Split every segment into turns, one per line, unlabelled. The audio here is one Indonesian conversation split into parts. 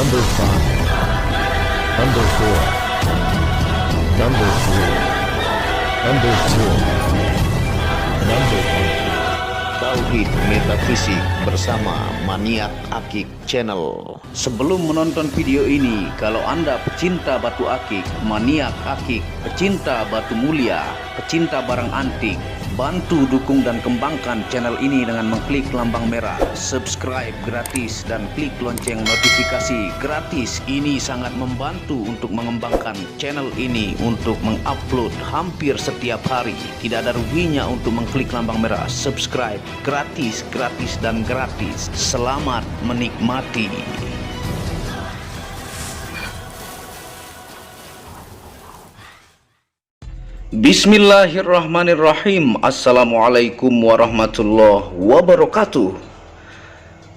Number 5, Number 4, Number 3, Number 2, Number 1.
Tauhid Metafisik bersama Maniak Akik Channel. Sebelum menonton video ini, kalau Anda pecinta batu akik, maniak akik, pecinta batu mulia, pecinta barang antik, bantu dukung dan kembangkan channel ini dengan mengklik lambang merah, subscribe gratis dan klik lonceng notifikasi gratis. Ini sangat membantu untuk mengembangkan channel ini untuk mengupload hampir setiap hari. Tidak ada ruginya untuk mengklik lambang merah, subscribe gratis, gratis dan gratis. Selamat menikmati. Bismillahirrahmanirrahim. Assalamualaikum warahmatullahi wabarakatuh.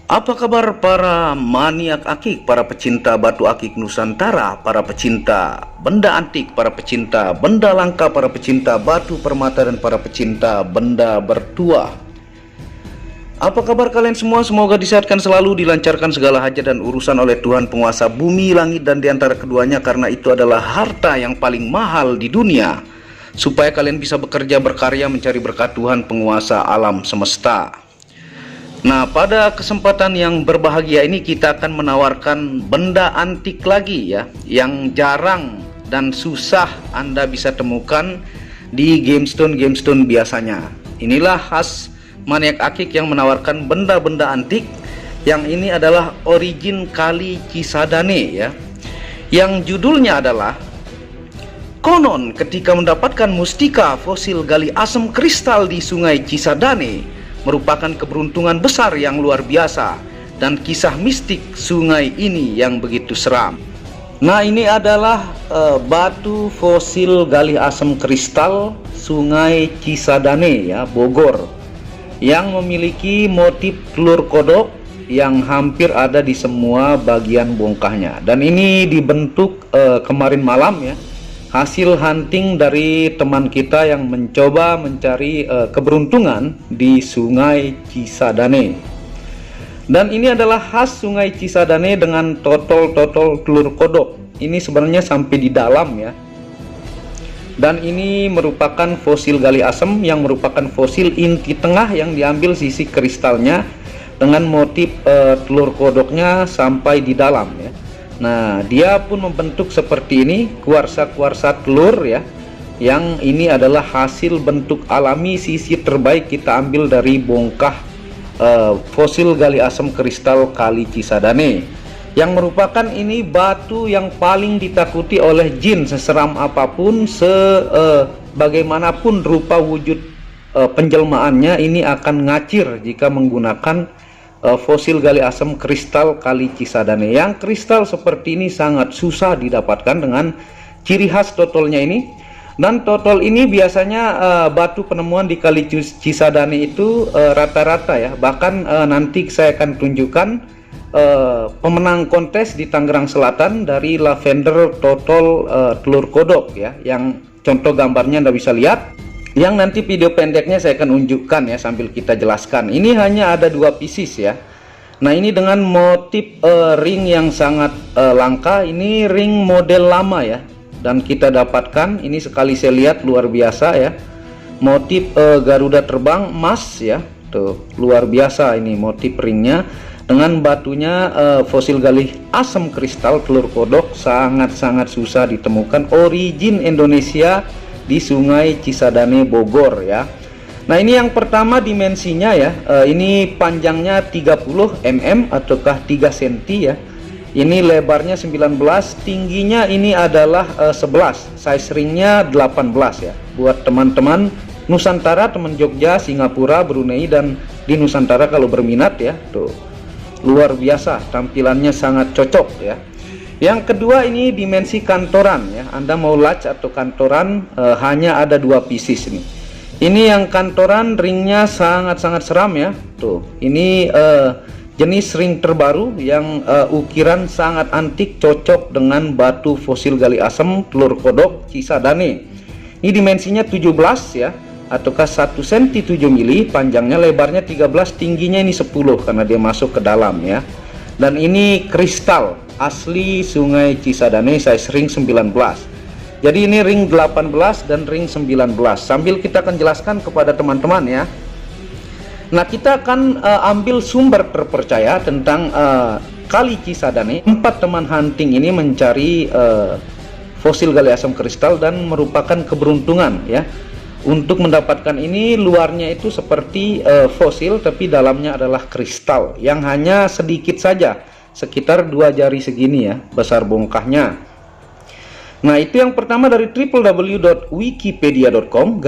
Apa kabar para maniak akik, para pecinta batu akik Nusantara, para pecinta benda antik, para pecinta benda langka, para pecinta batu permata, dan para pecinta benda bertuah? Apa kabar kalian semua? Semoga disehatkan selalu, dilancarkan segala hajat dan urusan oleh Tuhan penguasa bumi, langit, dan diantara keduanya, karena itu adalah harta yang paling mahal di dunia, supaya kalian bisa bekerja, berkarya, mencari berkat Tuhan penguasa alam semesta. Nah, pada kesempatan yang berbahagia ini kita akan menawarkan benda antik lagi ya, yang jarang dan susah Anda bisa temukan di GameStone biasanya. Inilah khas Maniak Akik yang menawarkan benda-benda antik, yang ini adalah origin Kali Cisadane ya, yang judulnya adalah konon ketika mendapatkan mustika fosil gali asam kristal di Sungai Cisadane merupakan keberuntungan besar yang luar biasa, dan kisah mistik sungai ini yang begitu seram. Nah, ini adalah batu fosil gali asam kristal Sungai Cisadane ya, Bogor, yang memiliki motif telur kodok yang hampir ada di semua bagian bongkahnya. Dan ini dibentuk kemarin malam ya, hasil hunting dari teman kita yang mencoba mencari keberuntungan di Sungai Cisadane. Dan ini adalah khas Sungai Cisadane dengan totol-totol telur kodok. Ini sebenarnya sampai di dalam ya. Dan ini merupakan fosil gali asam yang merupakan fosil inti tengah yang diambil sisi kristalnya dengan motif telur kodoknya sampai di dalam ya. Nah, dia pun membentuk seperti ini, kuarsa-kuarsa telur ya, yang ini adalah hasil bentuk alami sisi terbaik kita ambil dari bongkah fosil gali asam kristal Kali Cisadane, yang merupakan ini batu yang paling ditakuti oleh jin. Seseram apapun, bagaimanapun rupa wujud penjelmaannya, ini akan ngacir jika menggunakan fosil gali asam kristal Kali Cisadane. Yang kristal seperti ini sangat susah didapatkan dengan ciri khas totolnya ini. Dan totol ini biasanya batu penemuan di Kali Cisadane itu rata-rata ya. Bahkan nanti saya akan tunjukkan pemenang kontes di Tangerang Selatan dari lavender totol telur kodok ya, yang contoh gambarnya Anda bisa lihat, yang nanti video pendeknya saya akan unjukkan ya sambil kita jelaskan. Ini hanya ada 2 pieces ya. Nah, ini dengan motif ring yang sangat langka. Ini ring model lama ya, dan kita dapatkan ini, sekali saya lihat luar biasa ya, motif Garuda terbang emas ya, tuh luar biasa ini motif ringnya, dengan batunya fosil gali asam kristal telur kodok, sangat-sangat susah ditemukan, origin Indonesia di Sungai Cisadane Bogor ya. Nah, ini yang pertama dimensinya ya, ini panjangnya 30 mm ataukah 3 cm ya. Ini lebarnya 19, tingginya ini adalah 11, size ringnya 18 ya. Buat teman-teman Nusantara, teman Jogja, Singapura, Brunei, dan di Nusantara kalau berminat ya, tuh luar biasa, tampilannya sangat cocok ya. Yang kedua, ini dimensi kantoran ya. Anda mau latch atau kantoran, hanya ada 2 pieces ini. Ini yang kantoran, ringnya sangat-sangat seram ya. Tuh, ini jenis ring terbaru yang ukiran sangat antik, cocok dengan batu fosil gali asam telur kodok Cisadane. Ini dimensinya 17 ya, ataukah 1 cm 7 mili, panjangnya, lebarnya 13, tingginya ini 10 karena dia masuk ke dalam ya. Dan ini kristal asli Sungai Cisadane size ring 19. Jadi ini ring 18 dan ring 19. Sambil kita akan jelaskan kepada teman-teman ya. Nah, kita akan ambil sumber terpercaya tentang Kali Cisadane. 4 teman hunting ini mencari fosil gali asam kristal dan merupakan keberuntungan ya. Untuk mendapatkan ini, luarnya itu seperti fosil, tapi dalamnya adalah kristal yang hanya sedikit saja, sekitar 2 jari segini ya, besar bongkahnya. Nah, itu yang pertama dari www.wikipedia.com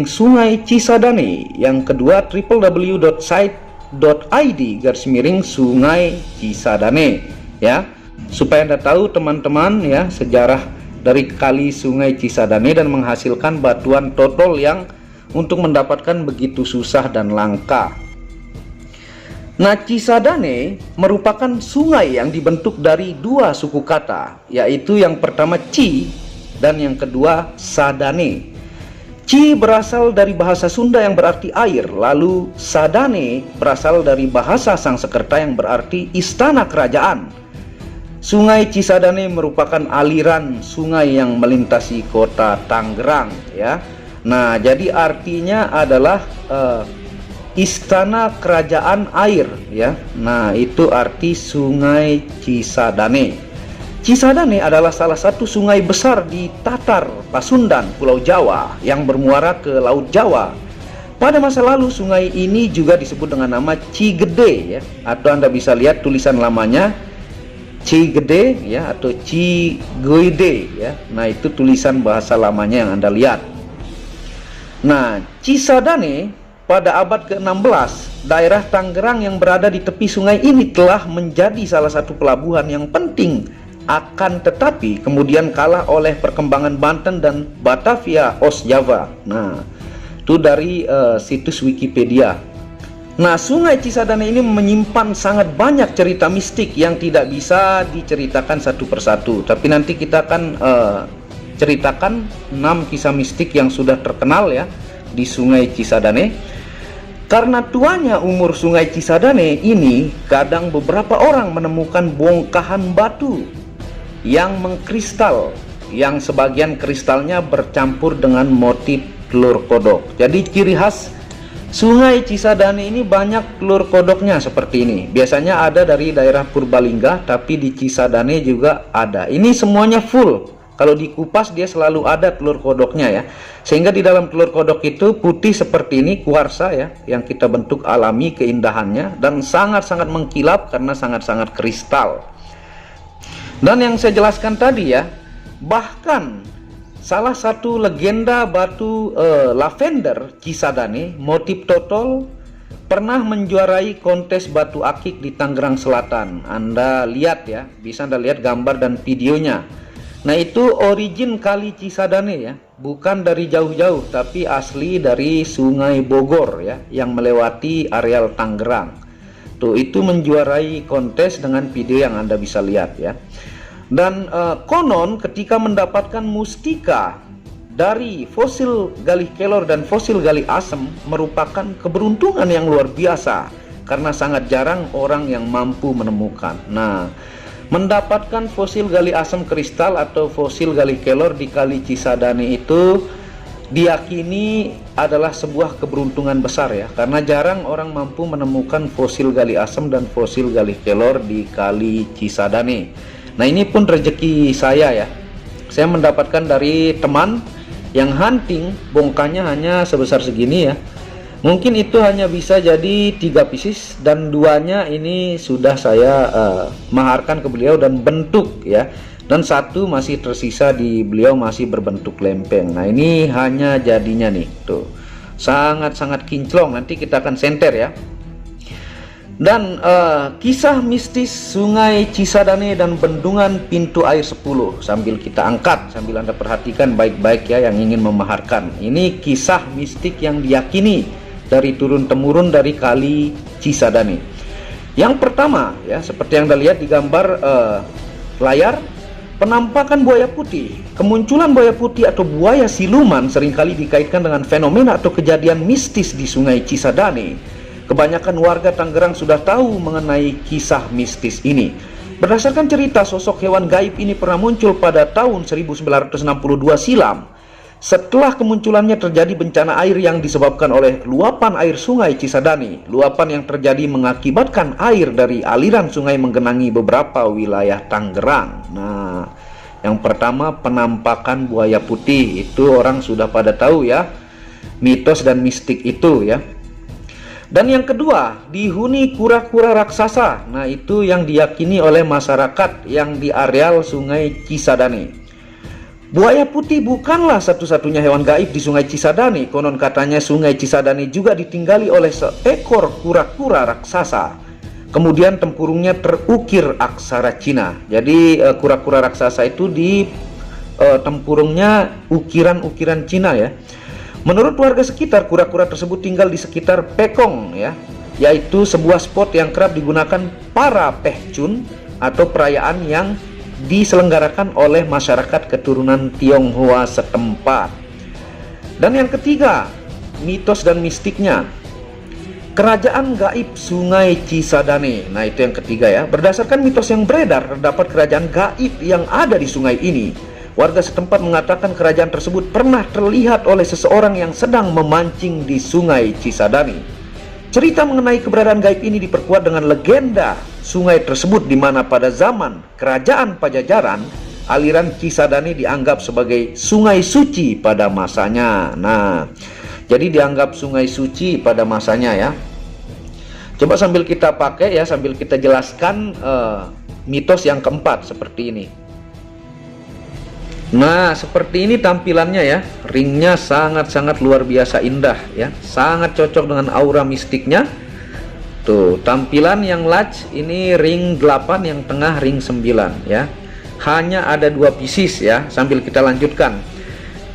/Sungai Cisadane. Yang kedua www.site.id /Sungai Cisadane ya. Supaya Anda tahu teman-teman ya, sejarah dari kali Sungai Cisadane dan menghasilkan batuan totol yang untuk mendapatkan begitu susah dan langka. Nah, Cisadane merupakan sungai yang dibentuk dari 2 suku kata, yaitu yang pertama Ci dan yang kedua Sadane. Ci berasal dari bahasa Sunda yang berarti air, lalu Sadane berasal dari bahasa Sangsekerta yang berarti istana kerajaan. Sungai Cisadane merupakan aliran sungai yang melintasi kota Tangerang ya. Nah, jadi artinya adalah istana kerajaan air ya. Nah, itu arti Sungai Cisadane. Cisadane adalah salah satu sungai besar di Tatar Pasundan, Pulau Jawa yang bermuara ke Laut Jawa. Pada masa lalu sungai ini juga disebut dengan nama Cigede ya, atau Anda bisa lihat tulisan lamanya Cigede ya, atau Cigede ya. Nah, itu tulisan bahasa lamanya yang Anda lihat. Nah, Cisadane pada abad ke-16, daerah Tangerang yang berada di tepi sungai ini telah menjadi salah satu pelabuhan yang penting. Akan tetapi kemudian kalah oleh perkembangan Banten dan Batavia Ostjava. Nah, itu dari situs Wikipedia. Nah, Sungai Cisadane ini menyimpan sangat banyak cerita mistik yang tidak bisa diceritakan satu persatu. Tapi nanti kita akan ceritakan 6 kisah mistik yang sudah terkenal ya di Sungai Cisadane. Karena tuanya umur Sungai Cisadane ini, kadang beberapa orang menemukan bongkahan batu yang mengkristal, yang sebagian kristalnya bercampur dengan motif telur kodok. Jadi ciri khas Sungai Cisadane ini banyak telur kodoknya seperti ini. Biasanya ada dari daerah Purbalingga, tapi di Cisadane juga ada. Ini semuanya full. Kalau dikupas dia selalu ada telur kodoknya ya. Sehingga di dalam telur kodok itu putih seperti ini, kuarsa ya, yang kita bentuk alami keindahannya, dan sangat-sangat mengkilap karena sangat-sangat kristal. Dan yang saya jelaskan tadi ya, bahkan salah satu legenda batu lavender Cisadane, motif totol, pernah menjuarai kontes batu akik di Tangerang Selatan. Anda lihat ya, bisa Anda lihat gambar dan videonya. Nah, itu origin Kali Cisadane ya, bukan dari jauh-jauh, tapi asli dari Sungai Bogor ya, yang melewati areal Tangerang. Tuh, itu menjuarai kontes dengan video yang Anda bisa lihat ya. Dan konon ketika mendapatkan mustika dari fosil galih kelor dan fosil galih asem merupakan keberuntungan yang luar biasa, karena sangat jarang orang yang mampu menemukan. Nah, mendapatkan fosil galih asem kristal atau fosil galih kelor di Kali Cisadane itu diyakini adalah sebuah keberuntungan besar ya, karena jarang orang mampu menemukan fosil galih asem dan fosil galih kelor di Kali Cisadane. Nah, ini pun rezeki saya ya. Saya mendapatkan dari teman yang hunting, bongkahnya hanya sebesar segini ya. Mungkin itu hanya bisa jadi 3 pieces, dan 2-nya ini sudah saya maharkan ke beliau dan bentuk ya. Dan 1 masih tersisa di beliau, masih berbentuk lempeng. Nah, ini hanya jadinya nih, tuh. Sangat-sangat kinclong, nanti kita akan senter ya. Dan kisah mistis Sungai Cisadane dan bendungan pintu air 10 sambil kita angkat, sambil Anda perhatikan baik-baik ya yang ingin memaharkan. Ini kisah mistik yang diyakini dari turun-temurun dari Kali Cisadane. Yang pertama ya, seperti yang Anda lihat di gambar layar, penampakan buaya putih. Kemunculan buaya putih atau buaya siluman seringkali dikaitkan dengan fenomena atau kejadian mistis di Sungai Cisadane. Kebanyakan warga Tangerang sudah tahu mengenai kisah mistis ini. Berdasarkan cerita, sosok hewan gaib ini pernah muncul pada tahun 1962 silam. Setelah kemunculannya terjadi bencana air yang disebabkan oleh luapan air sungai Cisadane. Luapan yang terjadi mengakibatkan air dari aliran sungai menggenangi beberapa wilayah Tangerang. Nah, yang pertama penampakan buaya putih, itu orang sudah pada tahu ya, mitos dan mistik itu ya. Dan yang kedua, dihuni kura-kura raksasa. Nah, itu yang diyakini oleh masyarakat yang di areal sungai Cisadane. Buaya putih bukanlah satu-satunya hewan gaib di sungai Cisadane. Konon katanya sungai Cisadane juga ditinggali oleh seekor kura-kura raksasa. Kemudian tempurungnya terukir aksara Cina. Jadi kura-kura raksasa itu di tempurungnya ukiran-ukiran Cina ya. Menurut warga sekitar, kura-kura tersebut tinggal di sekitar Pekong ya, yaitu sebuah spot yang kerap digunakan para pehcun atau perayaan yang diselenggarakan oleh masyarakat keturunan Tionghoa setempat. Dan yang ketiga, mitos dan mistiknya. Kerajaan gaib Sungai Cisadane. Nah, itu yang ketiga ya. Berdasarkan mitos yang beredar, terdapat kerajaan gaib yang ada di sungai ini. Warga setempat mengatakan kerajaan tersebut pernah terlihat oleh seseorang yang sedang memancing di Sungai Cisadane. Cerita mengenai keberadaan gaib ini diperkuat dengan legenda sungai tersebut, di mana pada zaman kerajaan Pajajaran, aliran Cisadane dianggap sebagai sungai suci pada masanya. Nah, jadi dianggap sungai suci pada masanya ya. Coba sambil kita pakai ya, sambil kita jelaskan mitos yang keempat seperti ini. Nah, seperti ini tampilannya ya. Ringnya sangat-sangat luar biasa indah ya. Sangat cocok dengan aura mistiknya. Tuh, tampilan yang large ini ring 8, yang tengah ring 9 ya. Hanya ada 2 pieces ya. Sambil kita lanjutkan.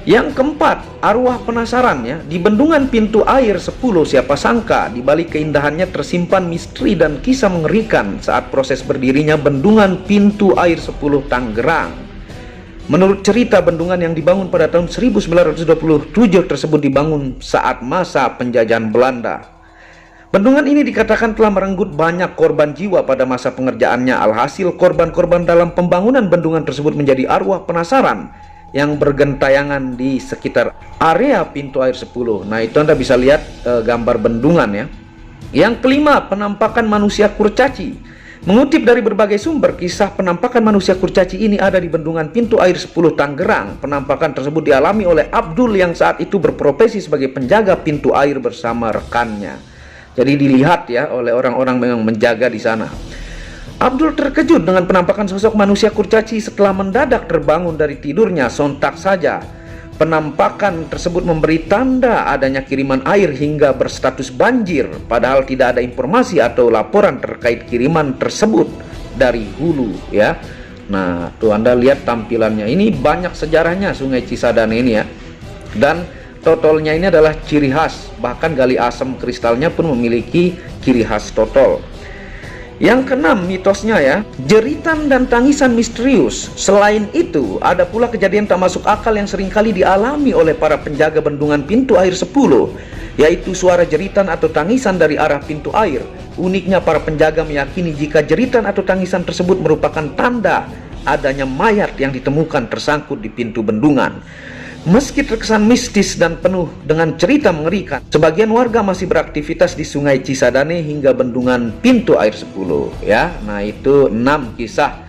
Yang keempat, arwah penasaran ya. Di bendungan pintu air 10, siapa sangka di balik keindahannya tersimpan misteri dan kisah mengerikan saat proses berdirinya bendungan pintu air 10 Tangerang. Menurut cerita, bendungan yang dibangun pada tahun 1927 tersebut dibangun saat masa penjajahan Belanda. Bendungan ini dikatakan telah merenggut banyak korban jiwa pada masa pengerjaannya. Alhasil korban-korban dalam pembangunan bendungan tersebut menjadi arwah penasaran yang bergentayangan di sekitar area pintu air 10. Nah, itu Anda bisa lihat gambar bendungan ya. Yang kelima, penampakan manusia kurcaci. Mengutip dari berbagai sumber, kisah penampakan manusia kurcaci ini ada di bendungan pintu air 10 Tangerang. Penampakan tersebut dialami oleh Abdul yang saat itu berprofesi sebagai penjaga pintu air bersama rekannya. Jadi dilihat ya oleh orang-orang yang menjaga di sana. Abdul terkejut dengan penampakan sosok manusia kurcaci setelah mendadak terbangun dari tidurnya. Sontak saja penampakan tersebut memberi tanda adanya kiriman air hingga berstatus banjir, padahal tidak ada informasi atau laporan terkait kiriman tersebut dari hulu ya. Nah, tuh Anda lihat tampilannya, ini banyak sejarahnya Sungai Cisadane ini ya. Dan totolnya ini adalah ciri khas, bahkan gali asam kristalnya pun memiliki ciri khas totol. Yang keenam, mitosnya ya, jeritan dan tangisan misterius. Selain itu, ada pula kejadian tak masuk akal yang seringkali dialami oleh para penjaga bendungan pintu air 10, yaitu suara jeritan atau tangisan dari arah pintu air. Uniknya, para penjaga meyakini jika jeritan atau tangisan tersebut merupakan tanda adanya mayat yang ditemukan tersangkut di pintu bendungan. Meski terkesan mistis dan penuh dengan cerita mengerikan, sebagian warga masih beraktivitas di Sungai Cisadane hingga bendungan pintu air 10 ya. Nah, itu 6 kisah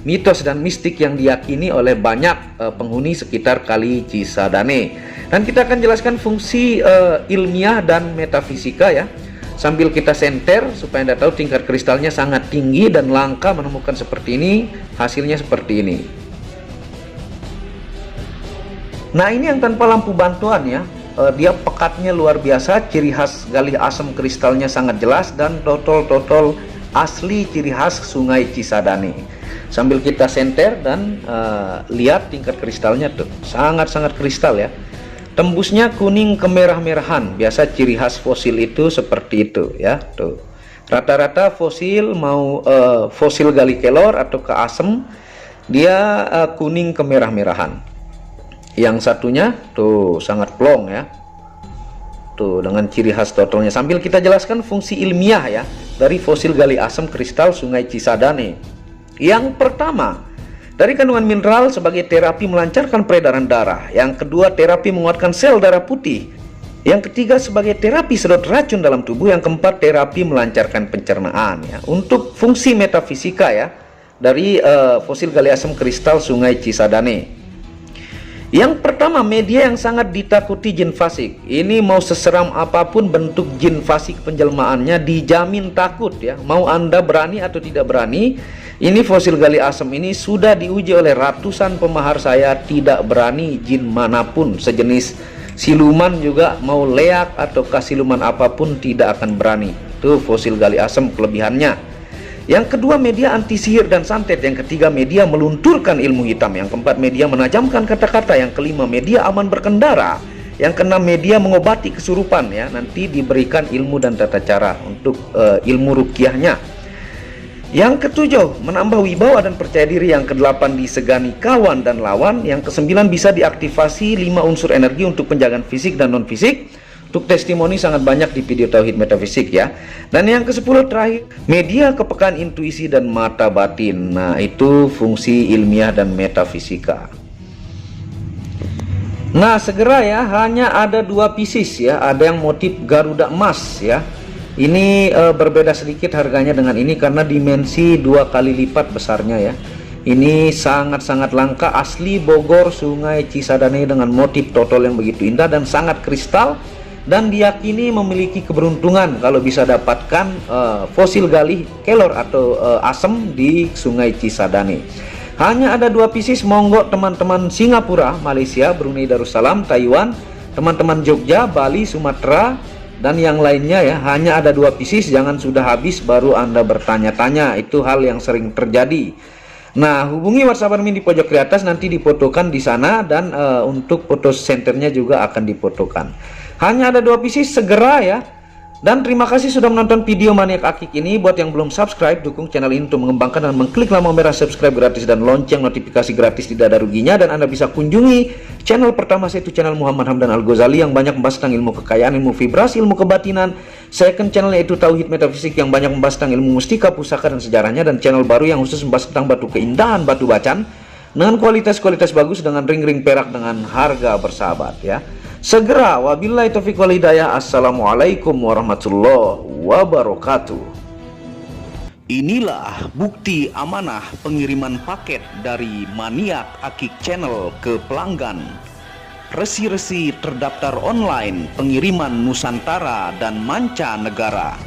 mitos dan mistik yang diyakini oleh banyak penghuni sekitar Kali Cisadane. Dan kita akan jelaskan fungsi ilmiah dan metafisika ya. Sambil kita senter supaya Anda tahu tingkat kristalnya sangat tinggi dan langka menemukan seperti ini, hasilnya seperti ini. Nah, ini yang tanpa lampu bantuan ya. Dia pekatnya luar biasa, ciri khas gali asam kristalnya sangat jelas, dan totol-totol asli ciri khas Sungai Cisadane. Sambil kita senter dan lihat tingkat kristalnya tuh, sangat-sangat kristal ya. Tembusnya kuning kemerah-merahan, biasa ciri khas fosil itu seperti itu ya. Tuh, rata-rata fosil mau fosil gali kelor atau ke asam, dia kuning kemerah-merahan. Yang satunya tuh sangat plong ya, tuh dengan ciri khas totolnya. Sambil kita jelaskan fungsi ilmiah ya dari fosil gali asam kristal Sungai Cisadane. Yang pertama, dari kandungan mineral sebagai terapi melancarkan peredaran darah. Yang kedua, terapi menguatkan sel darah putih. Yang ketiga, sebagai terapi sedot racun dalam tubuh. Yang keempat, terapi melancarkan pencernaan. Ya. Untuk fungsi metafisika ya, dari fosil gali asam kristal Sungai Cisadane. Yang pertama, media yang sangat ditakuti jin fasik. Ini mau seseram apapun bentuk jin fasik penjelmaannya dijamin takut ya. Mau Anda berani atau tidak berani, ini fosil gali asam ini sudah diuji oleh ratusan pemahar saya, tidak berani jin manapun sejenis siluman juga, mau leak ataukah siluman apapun tidak akan berani. Itu fosil gali asam kelebihannya. Yang kedua, media anti sihir dan santet. Yang ketiga, media melunturkan ilmu hitam. Yang keempat, media menajamkan kata-kata. Yang kelima, media aman berkendara. Yang keenam, media mengobati kesurupan ya. Nanti diberikan ilmu dan tata cara untuk ilmu ruqyahnya. Yang ketujuh, menambah wibawa dan percaya diri. Yang kedelapan, disegani kawan dan lawan. Yang kesembilan, bisa diaktifasi 5 unsur energi untuk penjagaan fisik dan non fisik. Untuk testimoni sangat banyak di video Tauhid Metafisik ya. Dan yang ke-10 terakhir, media kepekaan intuisi dan mata batin. Nah, itu fungsi ilmiah dan metafisika. Nah, segera ya, hanya ada 2 pieces ya. Ada yang motif Garuda emas ya. Ini berbeda sedikit harganya dengan ini karena dimensi 2 kali lipat besarnya ya. Ini sangat-sangat langka, asli Bogor Sungai Cisadane dengan motif totol yang begitu indah dan sangat kristal. Dan diyakini memiliki keberuntungan kalau bisa dapatkan fosil gali kelor atau asam di Sungai Cisadane. Hanya ada 2 pieces, monggo teman-teman Singapura, Malaysia, Brunei Darussalam, Taiwan, teman-teman Jogja, Bali, Sumatera, dan yang lainnya ya. Hanya ada 2 pieces, jangan sudah habis baru Anda bertanya-tanya, itu hal yang sering terjadi. Nah, hubungi WhatsApp admin di pojok di atas, nanti difotokan di sana, dan untuk foto senternya juga akan difotokan. Hanya ada 2 pieces, segera ya. Dan terima kasih sudah menonton video Maniak Akik ini. Buat yang belum subscribe, dukung channel ini untuk mengembangkan dan mengklik lampu merah subscribe gratis dan lonceng notifikasi gratis, tidak ada ruginya. Dan Anda bisa kunjungi channel pertama saya, itu channel Muhammad Hamdan Al-Ghazali yang banyak membahas tentang ilmu kekayaan, ilmu vibrasi, ilmu kebatinan. Second channel yaitu Tauhid Metafisik yang banyak membahas tentang ilmu mustika, pusaka dan sejarahnya. Dan channel baru yang khusus membahas tentang batu keindahan, batu bacan dengan kualitas bagus, dengan ring-ring perak dengan harga bersahabat ya. Segera, wabillahi taufiq wal hidayah. Assalamualaikum warahmatullahi wabarakatuh. Inilah bukti amanah pengiriman paket dari Maniak Akik Channel ke pelanggan. Resi-resi terdaftar online pengiriman Nusantara dan mancanegara.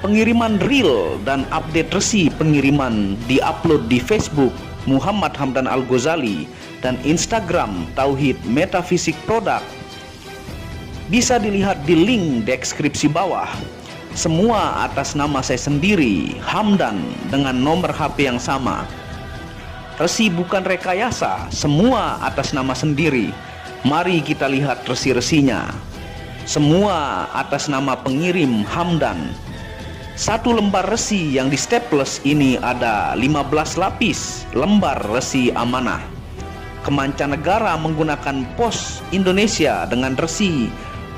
Pengiriman real dan update resi pengiriman diupload di Facebook Muhammad Hamdan Al-Ghazali dan Instagram Tauhid Metafisik Produk. Bisa dilihat di link deskripsi bawah. Semua atas nama saya sendiri, Hamdan, dengan nomor HP yang sama. Resi bukan rekayasa, semua atas nama sendiri. Mari kita lihat resi-resinya. Semua atas nama pengirim Hamdan. 1 lembar resi yang di staples ini ada 15 lapis lembar resi amanah. Kemancanegara menggunakan pos Indonesia dengan resi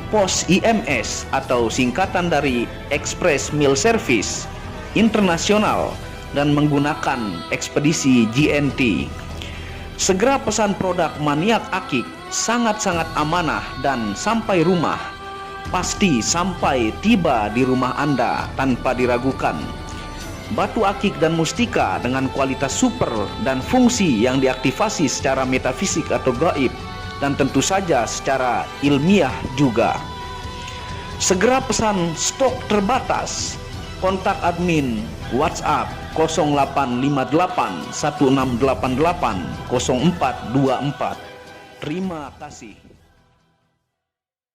pos IMS atau singkatan dari Express Mail Service Internasional dan menggunakan ekspedisi GNT. Segera pesan produk Maniak Akik, sangat-sangat amanah dan sampai rumah. Pasti sampai tiba di rumah Anda tanpa diragukan. Batu akik dan mustika dengan kualitas super dan fungsi yang diaktifasi secara metafisik atau gaib, dan tentu saja secara ilmiah juga. Segera pesan, stok terbatas. Kontak admin WhatsApp 0858 1688 0424. Terima kasih.